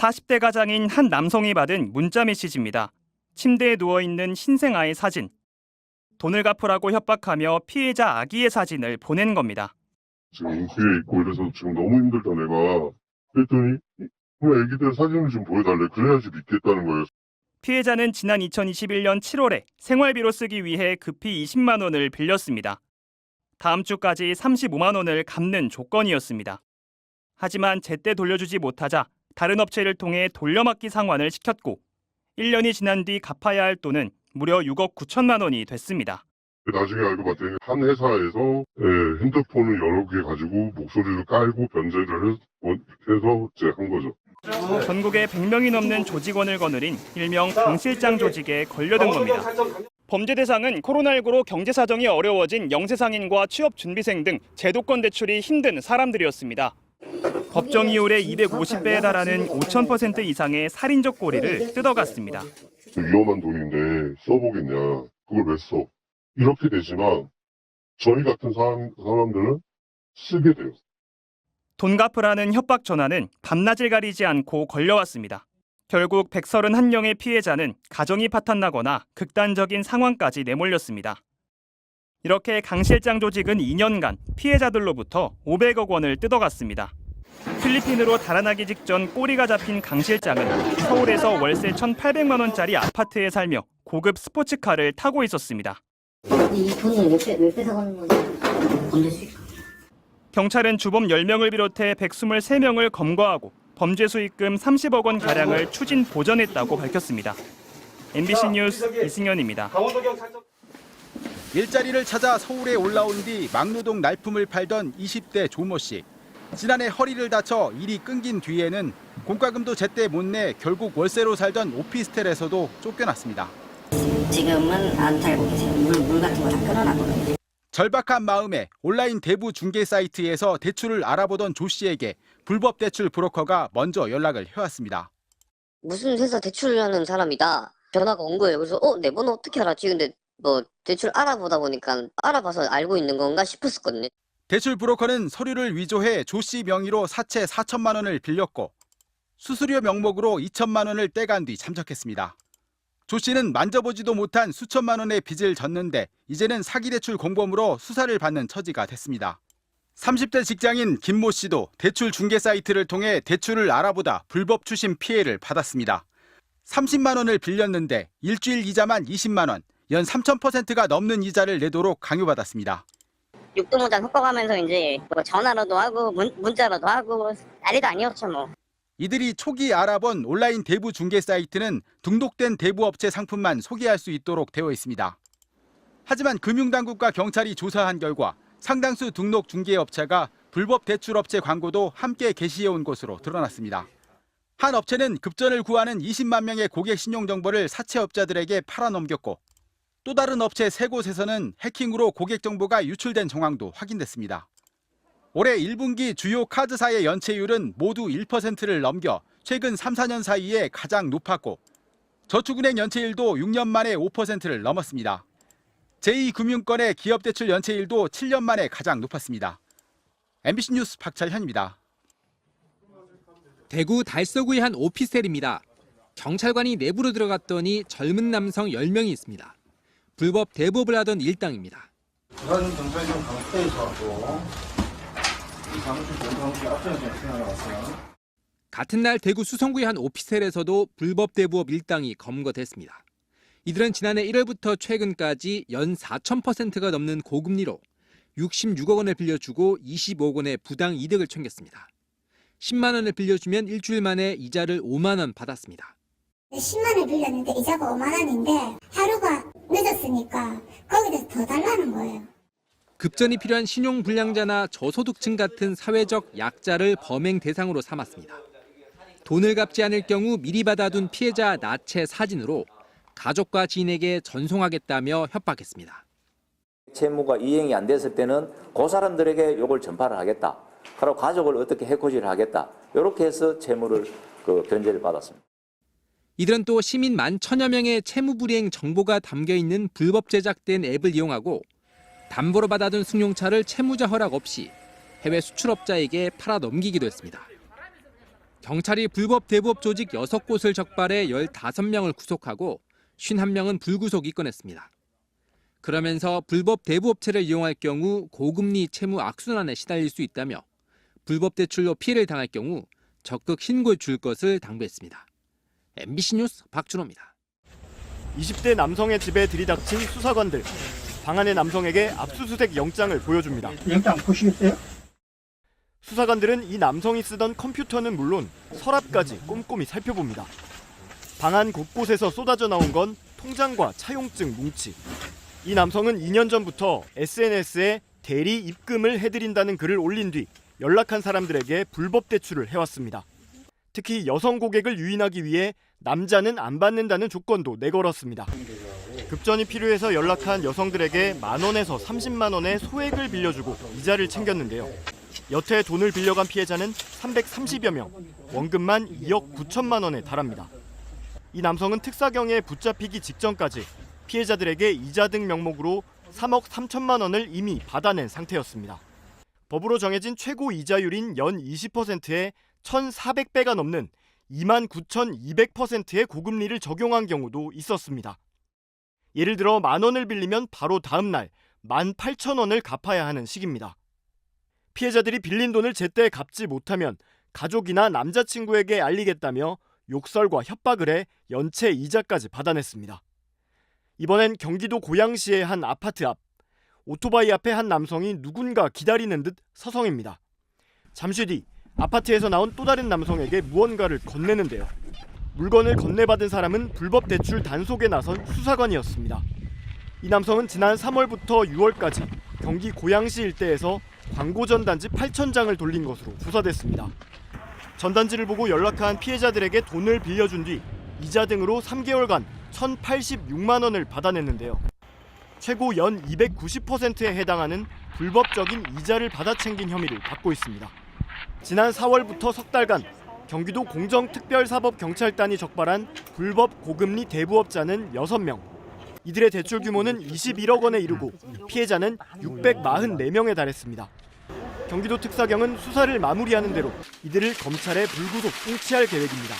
40대 가장인 한 남성이 받은 문자 메시지입니다. 침대에 누워있는 신생아의 사진. 돈을 갚으라고 협박하며 피해자 아기의 사진을 보낸 겁니다. 지금 인기에 있고 이래서 지금 너무 힘들다 내가. 그랬더니 그냥 애기들 사진을 좀 보여달래. 그래야지 믿겠다는 거예요. 피해자는 지난 2021년 7월에 생활비로 쓰기 위해 급히 20만 원을 빌렸습니다. 다음 주까지 35만 원을 갚는 조건이었습니다. 하지만 제때 돌려주지 못하자 다른 업체를 통해 돌려막기 상환을 시켰고 1년이 지난 뒤 갚아야 할 돈은 무려 6억 9천만 원이 됐습니다. 나중에 알고 봤더니 한 회사에서 핸드폰을 여러 개 가지고 목소리를 깔고 변제를 해서 이제 한 거죠. 전국에 100명이 넘는 조직원을 거느린 일명 강실장 조직에 걸려든 겁니다. 범죄 대상은 코로나19로 경제 사정이 어려워진 영세상인과 취업준비생 등 제도권 대출이 힘든 사람들이었습니다. 법정 이율의 250배에 달하는 5,000% 이상의 살인적 꼬리를 뜯어갔습니다. 위험한 돈인데 써보겠냐. 그걸 왜 써. 이렇게 되지만 저희 같은 사람들은 쓰게 돼요. 돈 갚으라는 협박 전화는 밤낮을 가리지 않고 걸려왔습니다. 결국 131명의 피해자는 가정이 파탄나거나 극단적인 상황까지 내몰렸습니다. 이렇게 강 실장 조직은 2년간 피해자들로부터 500억 원을 뜯어갔습니다. 필리핀으로 달아나기 직전 꼬리가 잡힌 강 실장은 서울에서 월세 1,800만 원짜리 아파트에 살며 고급 스포츠카를 타고 있었습니다. 이 돈을 왜 뺏어가는 건지 범죄 수익. 경찰은 주범 10명을 비롯해 123명을 검거하고 범죄 수익금 30억 원 가량을 추진 보전했다고 밝혔습니다. MBC 뉴스 이승현입니다. 일자리를 찾아 서울에 올라온 뒤 막노동 날품을 팔던 20대 조모 씨. 지난해 허리를 다쳐 일이 끊긴 뒤에는 공과금도 제때 못 내 결국 월세로 살던 오피스텔에서도 쫓겨났습니다. 지금은 안 살고 계세요. 물 같은 거 다 끊어놨거든요. 절박한 마음에 온라인 대부 중개 사이트에서 대출을 알아보던 조 씨에게 불법 대출 브로커가 먼저 연락을 해왔습니다. 무슨 회사 대출하는 사람이다. 전화가 온 거예요. 그래서 내 번호 어떻게 알았지? 근데 뭐 대출 알아보다 보니까 알아봐서 알고 있는 건가 싶었거든요. 대출 브로커는 서류를 위조해 조 씨 명의로 사채 4천만 원을 빌렸고 수수료 명목으로 2천만 원을 떼간 뒤 참석했습니다. 조 씨는 만져보지도 못한 수천만 원의 빚을 졌는데 이제는 사기 대출 공범으로 수사를 받는 처지가 됐습니다. 30대 직장인 김모 씨도 대출 중개 사이트를 통해 대출을 알아보다 불법 추심 피해를 받았습니다. 30만 원을 빌렸는데 일주일 이자만 20만 원, 연 3,000%가 넘는 이자를 내도록 강요받았습니다. 육두문자 섞어가면서 이제 뭐 전화로도 하고 문자로도 하고 난리도 아니었죠 뭐. 이들이 초기 알아본 온라인 대부 중개 사이트는 등록된 대부업체 상품만 소개할 수 있도록 되어 있습니다. 하지만 금융당국과 경찰이 조사한 결과 상당수 등록 중개업체가 불법 대출업체 광고도 함께 게시해온 것으로 드러났습니다. 한 업체는 급전을 구하는 20만 명의 고객 신용정보를 사채업자들에게 팔아넘겼고 또 다른 업체 3곳에서는 해킹으로 고객 정보가 유출된 정황도 확인됐습니다. 올해 1분기 주요 카드사의 연체율은 모두 1%를 넘겨 최근 3, 4년 사이에 가장 높았고 저축은행 연체율도 6년 만에 5%를 넘었습니다. 제2금융권의 기업대출 연체율도 7년 만에 가장 높았습니다. MBC 뉴스 박철현입니다. 대구 달서구의 한 오피스텔입니다. 경찰관이 내부로 들어갔더니 젊은 남성 10명이 있습니다. 불법 대부업을 하던 일당입니다. 부산 경찰청 강서에서 왔고 이 사무실 앞에서 생각해왔어요. 같은 날 대구 수성구의 한 오피스텔에서도 불법 대부업 일당이 검거됐습니다. 이들은 지난해 1월부터 최근까지 연 4,000%가 넘는 고금리로 66억 원을 빌려주고 25억 원의 부당 이득을 챙겼습니다. 10만 원을 빌려주면 일주일 만에 이자를 5만 원 받았습니다. 10만 원 빌렸는데 이자가 5만 원인데 하루가 늦었으니까 거기서 더 달라는 거예요. 급전이 필요한 신용불량자나 저소득층 같은 사회적 약자를 범행 대상으로 삼았습니다. 돈을 갚지 않을 경우 미리 받아둔 피해자 나체 사진으로 가족과 지인에게 전송하겠다며 협박했습니다. 채무가 이행이 안 됐을 때는 그 사람들에게 이걸 전파를 하겠다. 그리고 가족을 어떻게 해코지를 하겠다. 이렇게 해서 채무를 변제를 받았습니다. 이들은 또 시민 11,000여 명의 채무불이행 정보가 담겨있는 불법 제작된 앱을 이용하고 담보로 받아둔 승용차를 채무자 허락 없이 해외 수출업자에게 팔아 넘기기도 했습니다. 경찰이 불법 대부업 조직 6곳을 적발해 15명을 구속하고 51명은 불구속 입건했습니다. 그러면서 불법 대부업체를 이용할 경우 고금리 채무 악순환에 시달릴 수 있다며 불법 대출로 피해를 당할 경우 적극 신고해 줄 것을 당부했습니다. MBC 뉴스 박준호입니다. 20대 남성의 집에 들이닥친 수사관들. 방 안의 남성에게 압수수색 영장을 보여줍니다. 영장 보시겠어요? 수사관들은 이 남성이 쓰던 컴퓨터는 물론 서랍까지 꼼꼼히 살펴봅니다. 방 안 곳곳에서 쏟아져 나온 건 통장과 차용증 뭉치. 이 남성은 2년 전부터 SNS에 대리 입금을 해드린다는 글을 올린 뒤 연락한 사람들에게 불법 대출을 해왔습니다. 특히 여성 고객을 유인하기 위해 남자는 안 받는다는 조건도 내걸었습니다. 급전이 필요해서 연락한 여성들에게 10,000원에서 30만 원의 소액을 빌려주고 이자를 챙겼는데요. 여태 돈을 빌려간 피해자는 330여 명, 원금만 2억 9천만 원에 달합니다. 이 남성은 특사경에 붙잡히기 직전까지 피해자들에게 이자 등 명목으로 3억 3천만 원을 이미 받아낸 상태였습니다. 법으로 정해진 최고 이자율인 연 20%에 1,400배가 넘는 29,200%의 고금리를 적용한 경우도 있었습니다. 예를 들어 10,000원을 빌리면 바로 다음 날 18,000원을 갚아야 하는 식입니다. 피해자들이 빌린 돈을 제때 갚지 못하면 가족이나 남자친구에게 알리겠다며 욕설과 협박을 해 연체 이자까지 받아냈습니다. 이번엔 경기도 고양시의 한 아파트 앞, 오토바이 앞에 한 남성이 누군가 기다리는 듯 서성입니다. 잠시 뒤 아파트에서 나온 또 다른 남성에게 무언가를 건네는데요. 물건을 건네받은 사람은 불법 대출 단속에 나선 수사관이었습니다. 이 남성은 지난 3월부터 6월까지 경기 고양시 일대에서 광고 전단지 8,000장을 돌린 것으로 조사됐습니다. 전단지를 보고 연락한 피해자들에게 돈을 빌려준 뒤 이자 등으로 3개월간 1,086만 원을 받아냈는데요. 최고 연 290%에 해당하는 불법적인 이자를 받아 챙긴 혐의를 받고 있습니다. 지난 4월부터 석 달간 경기도 공정특별사법경찰단이 적발한 불법 고금리 대부업자는 6명. 이들의 대출 규모는 21억 원에 이르고 피해자는 644명에 달했습니다. 경기도 특사경은 수사를 마무리하는 대로 이들을 검찰에 불구속 송치할 계획입니다.